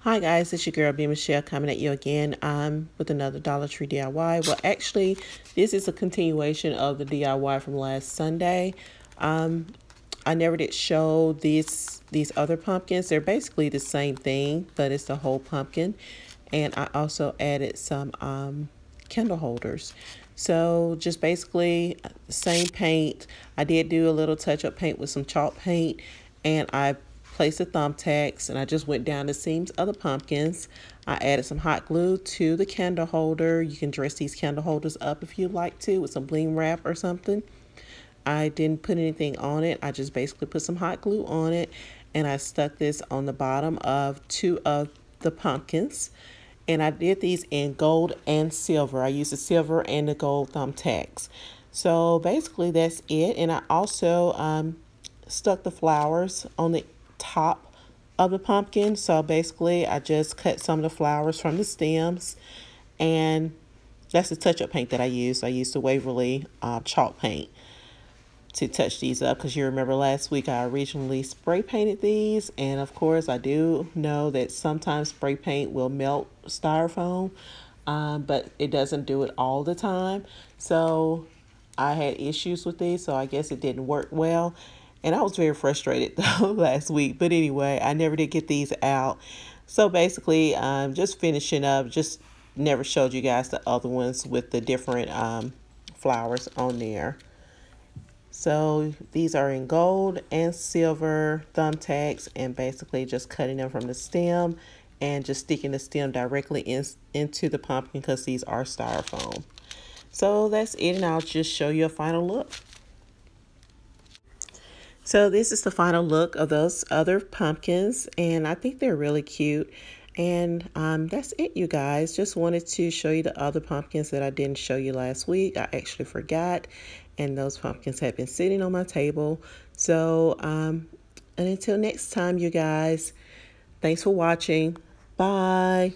Hi guys, it's your girl B Michelle coming at you again with another Dollar Tree DIY. Well, actually, this is a continuation of the DIY from last Sunday. I never did show these other pumpkins. They're basically the same thing, but it's the whole pumpkin. And I also added some candle holders. So just basically the same paint. I did do a little touch-up paint with some chalk paint, and I placed the thumbtacks, and I just went down the seams of the pumpkins. I added some hot glue to the candle holder. You can dress these candle holders up if you'd like to with some bling wrap or something. I didn't put anything on it. I just basically put some hot glue on it, and I stuck this on the bottom of two of the pumpkins. And I did these in gold and silver. I used the silver and the gold thumbtacks. So basically that's it. And I also stuck the flowers on the top of the pumpkin. So basically I just cut some of the flowers from the stems, and that's the touch-up paint that I used. I used the Waverly chalk paint to touch these up, because you remember last week I originally spray painted these, and of course I do know that sometimes spray paint will melt styrofoam, but it doesn't do it all the time. So I had issues with these, so I guess it didn't work well, and I was very frustrated though last week. But anyway, I never did get these out. So basically just finishing up, just never showed you guys the other ones with the different flowers on there. So these are in gold and silver thumbtacks, and basically just cutting them from the stem and just sticking the stem directly into the pumpkin, because these are styrofoam. So that's it, and I'll just show you a final look. So this is the final look of those other pumpkins, and I think they're really cute. And that's it, you guys. Just wanted to show you the other pumpkins that I didn't show you last week. I actually forgot, and those pumpkins have been sitting on my table. So and until next time, you guys, thanks for watching. Bye.